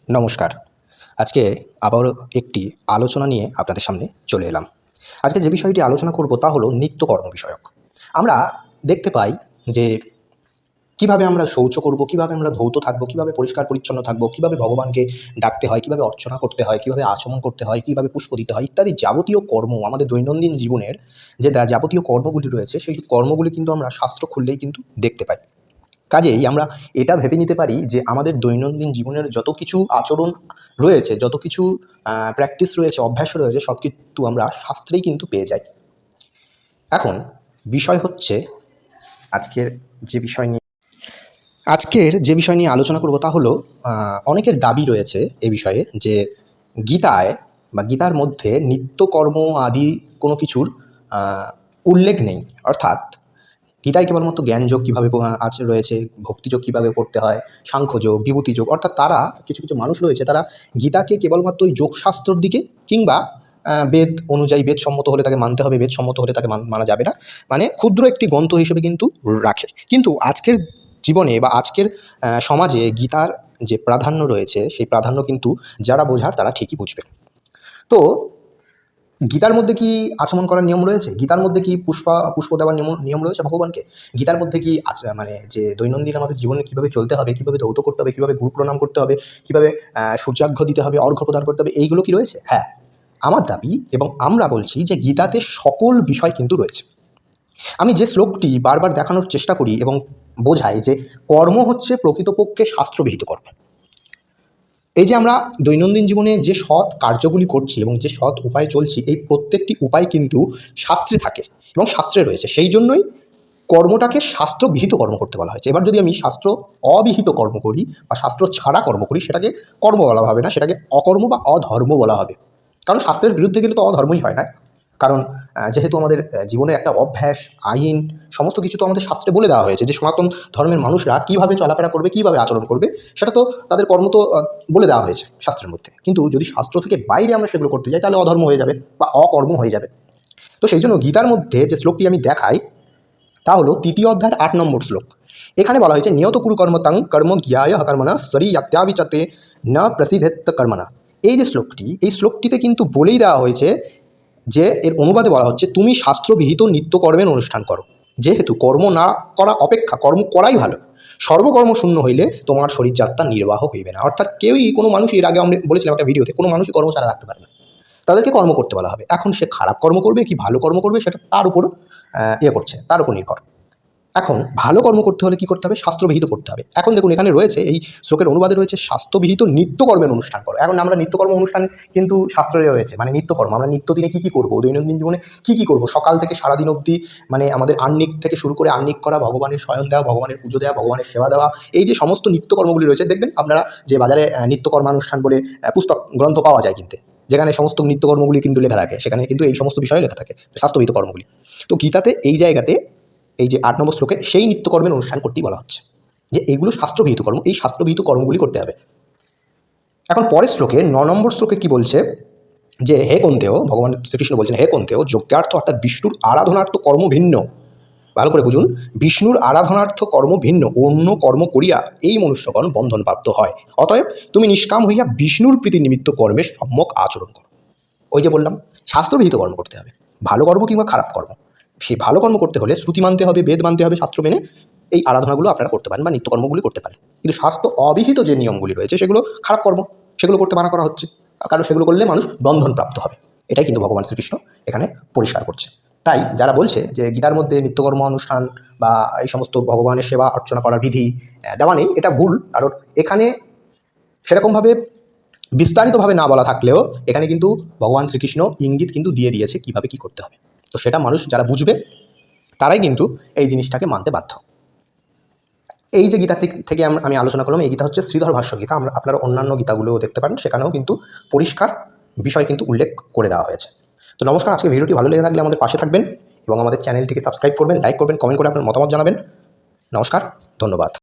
নমস্কার। আজকে আবারও একটি আলোচনা নিয়ে আপনাদের সামনে চলে এলাম। আজকে যে বিষয়টি আলোচনা করব তা হলো নিত্যকর্ম বিষয়ক। আমরা দেখতে পাই যে কিভাবে আমরা শৌচ করব, কিভাবে আমরা ধৌত থাকব, কিভাবে পরিষ্কার পরিচ্ছন্ন থাকব, কিভাবে ভগবানকে ডাকতে হয়, কিভাবে অর্চনা করতে হয়, কিভাবে আচমন করতে হয়, কিভাবে পুষ্প দিতে হয় ইত্যাদি যাবতীয় কর্ম আমাদের দৈনন্দিন জীবনের যে যাবতীয় কর্মগুলি রয়েছে সেই কর্মগুলি কিন্তু আমরা শাস্ত্র খুললেই কিন্তু দেখতে পাই। কাজেই আমরা এটা ভেবে নিতে পারি যে আমাদের দৈনন্দিন জীবনের যত কিছু আচরণ রয়েছে, যত কিছু প্র্যাকটিস রয়েছে, অভ্যাস রয়েছে সব কিন্তু আমরা শাস্ত্রেই কিন্তু পেয়ে যাই। এখন বিষয় হচ্ছে আজকের যে বিষয় নিয়ে আলোচনা করব তা হলো অনেকের দাবি রয়েছে এ বিষয়ে যে গীতায় বা গীতার মধ্যে নিত্যকর্ম আদি কোনো কিছুর উল্লেখ নেই। অর্থাৎ গীতায় কেবলমাত্র জ্ঞানযোগ কীভাবে রয়েছে, ভক্তিযোগ কীভাবে করতে হয়, সাংখ্যযোগ, বিভূতিযোগ, অর্থাৎ তারা কিছু কিছু মানুষ রয়েছে তারা গীতাকে কেবলমাত্র ওই যোগশাস্ত্রর দিকে কিংবা বেদ অনুযায়ী বেদসম্মত হলে তাকে মানতে হবে, বেদসম্মত হলে তাকে মানা যাবে না, মানে ক্ষুদ্র একটি গ্রন্থ হিসেবে কিন্তু রাখে। কিন্তু আজকের জীবনে বা আজকের সমাজে গীতার যে প্রাধান্য রয়েছে সেই প্রাধান্য কিন্তু যারা বোঝার তারা ঠিকই বুঝবে। তো গীতার মধ্যে কি আচমন করার নিয়ম রয়েছে? গীতার মধ্যে কি পুষ্প দেওয়ার নিয়ম রয়েছে ভগবানকে? গীতার মধ্যে কি মানে যে দৈনন্দিন আমাদের জীবনে কীভাবে চলতে হবে, কীভাবে ধৌত করতে হবে, কীভাবে গুরু প্রণাম করতে হবে, কীভাবে সূর্যার্ঘ্য দিতে হবে, অর্ঘ্য প্রদান করতে হবে, এইগুলো কি রয়েছে? হ্যাঁ, আমার দাবি এবং আমরা বলছি যে গীতাতে সকল বিষয় কিন্তু রয়েছে। আমি যে শ্লোকটি বারবার দেখানোর চেষ্টা করি এবং বোঝাই যে কর্ম হচ্ছে প্রকৃতপক্ষে শাস্ত্রবিহিত কর্ম। এই যে আমরা দৈনন্দিন জীবনে যে সৎ কার্যগুলি করছি এবং যে সৎ উপায়ে চলছি, এই প্রত্যেকটি উপায় কিন্তু শাস্ত্রে থাকে এবং শাস্ত্রে রয়েছে। সেই জন্যই কর্মটাকে শাস্ত্রবিহিত কর্ম করতে বলা হয়েছে। এবার যদি আমি শাস্ত্র অবিহিত কর্ম করি বা শাস্ত্র ছাড়া কর্ম করি, সেটাকে কর্ম বলা হবে না, সেটাকে অকর্ম বা অধর্ম বলা হবে। কারণ শাস্ত্রের বিরুদ্ধে গেলে তো অধর্মই হয় না। কারণ যেহেতু আমাদের জীবনের একটা অভ্যাস, আইন সমস্ত কিছু তো আমাদের শাস্ত্রে বলে দেওয়া হয়েছে যে সনাতন ধর্মের মানুষরা কীভাবে চলাফেরা করবে, কীভাবে আচরণ করবে, সেটা তো তাদের কর্ম তো বলে দেওয়া হয়েছে শাস্ত্রের মধ্যে। কিন্তু যদি শাস্ত্র থেকে বাইরে আমরা সেগুলো করতে যাই তাহলে অধর্ম হয়ে যাবে বা অকর্ম হয়ে যাবে। তো সেই জন্য গীতার মধ্যে যে শ্লোকটি আমি দেখাই তা হলো 3য় অধ্যায়ের 8 নম্বর শ্লোক। এখানে বলা হয়েছে নিয়ত কুরু কর্মতাং কর্ম জ্ঞায় কর্মণা সরি ইয়াত্যাবিচতে ন প্রসিদ্ধেত্ত কর্মণা। এই যে শ্লোকটি, এই শ্লোকটিতে কিন্তু বলেই দেওয়া হয়েছে যে এর অনুবাদে বলা হচ্ছে তুমি শাস্ত্রবিহিত নিত্যকর্মের অনুষ্ঠান করো, যেহেতু কর্ম না করা অপেক্ষা কর্ম করাই ভালো। সর্বকর্ম শূন্য হইলে তোমার শরীরযাত্রা নির্বাহ হইবে না। অর্থাৎ কেউই, কোনো মানুষ, এর আগে আমরা বলেছিলাম একটা ভিডিওতে, কোনো মানুষই কর্ম ছাড়া রাখতে পারবে না, তাদেরকে কর্ম করতে বলা হবে। এখন সে খারাপ কর্ম করবে কি ভালো কর্ম করবে সেটা তার উপর করছে, তার উপর নির্ভর। এখন ভালো কর্ম করতে হলে কী করতে হবে? শাস্ত্রবিহিত করতে হবে। এখন দেখুন এখানে রয়েছে, এই শ্লোকের অনুবাদে রয়েছে শাস্ত্রবিহিত নিত্যকর্মের অনুষ্ঠান করো। এখন আমরা নিত্যকর্ম অনুষ্ঠান কিন্তু শাস্ত্রে রয়েছে, মানে নিত্যকর্ম আমরা নিত্যদিনে কী কী করবো, দৈনন্দিন জীবনে কী কী করবো, সকাল থেকে সারাদিন অবধি, মানে আমাদের আহ্নিক থেকে শুরু করে আহ্নিক করা, ভগবানের শয়ন দেওয়া, ভগবানের পুজো দেওয়া, ভগবানের সেবা দেওয়া, এই যে সমস্ত নিত্যকর্মগুলি রয়েছে, দেখবেন আপনারা যে বাজারে নিত্যকর্মানুষ্ঠান বলে পুস্তক গ্রন্থ পাওয়া যায় কিনতে, যেখানে সমস্ত নিত্যকর্মগুলি কিন্তু লেখা থাকে, সেখানে কিন্তু এই সমস্ত বিষয়ে লেখা থাকে শাস্ত্রবিহিত কর্মগুলি। তো গীতাতে এই জায়গাতে এই যে 8 নম্বর শ্লোকে সেই নিত্যকর্মের অনুষ্ঠান করতেই বলা হচ্ছে যে এইগুলো শাস্ত্রবিহিত কর্ম, এই শাস্ত্রবিহিত কর্মগুলি করতে হবে। এখন পরের শ্লোকে 9 নম্বর শ্লোকে কি বলছে যে হে কন্তেয়, ভগবান শ্রীকৃষ্ণ বলছেন হে কন্তেয়, যজ্ঞার্থ অর্থাৎ বিষ্ণুর আরাধনার্থ কর্ম ভিন্ন। ভালো করে বুঝুন, বিষ্ণুর আরাধনার্থ কর্ম ভিন্ন, অন্য কর্ম করিয়া এই মনুষ্যগণ বন্ধনপ্রাপ্ত হয়। অতএব তুমি নিষ্কাম হইয়া বিষ্ণুর প্রীতি নিমিত্ত কর্মে সম্যক আচরণ করো। ওই যে বললাম শাস্ত্রবিহিত কর্ম করতে হবে, ভালো কর্ম কিংবা খারাপ কর্ম। সেই ভালো কর্ম করতে হলে শ্রুতি মানতে হবে, বেদ মানতে হবে, শাস্ত্র মেনে এই আরাধনাগুলো আপনারা করতে পারেন বা নিত্যকর্মগুলি করতে পারেন। কিন্তু শাস্ত্র অবিহিত যে নিয়মগুলি রয়েছে সেগুলো খারাপ কর্ম, সেগুলো করতে মানা করা হচ্ছে, কারণ সেগুলো করলে মানুষ বন্ধনপ্রাপ্ত হবে। এটাই কিন্তু ভগবান শ্রীকৃষ্ণ এখানে পরিষ্কার করছে। তাই যারা বলছে যে গীতার মধ্যে নিত্যকর্ম অনুষ্ঠান বা এই সমস্ত ভগবানের সেবা অর্চনা করার বিধি দেওয়া নেই, এটা ভুল। কারণ এখানে সেরকমভাবে বিস্তারিতভাবে না বলা থাকলেও এখানে কিন্তু ভগবান শ্রীকৃষ্ণ ইঙ্গিত কিন্তু দিয়ে দিয়েছে কীভাবে কী করতে হবে। তো সেটা মানুষ যারা বুঝবে তারাই কিন্তু এই জিনিসটাকে মানতে বাধ্য। এই যে গীতা থেকে আমি আলোচনা করলাম, এই গীতা হচ্ছে শ্রীধর ভাষ্য গীতা। আপনারা অন্যান্য গীতাগুলোও দেখতে পারেন, সেখানেও কিন্তু পরিষ্কার বিষয় কিন্তু উল্লেখ করে দেওয়া হয়েছে। তো নমস্কার, আজকে ভিডিওটি ভালো লেগে থাকলে আমাদের পাশে থাকবেন এবং আমাদের চ্যানেলটিকে সাবস্ক্রাইব করবেন, লাইক করবেন, কমেন্ট করে আপনার মতামত জানাবেন। নমস্কার, ধন্যবাদ।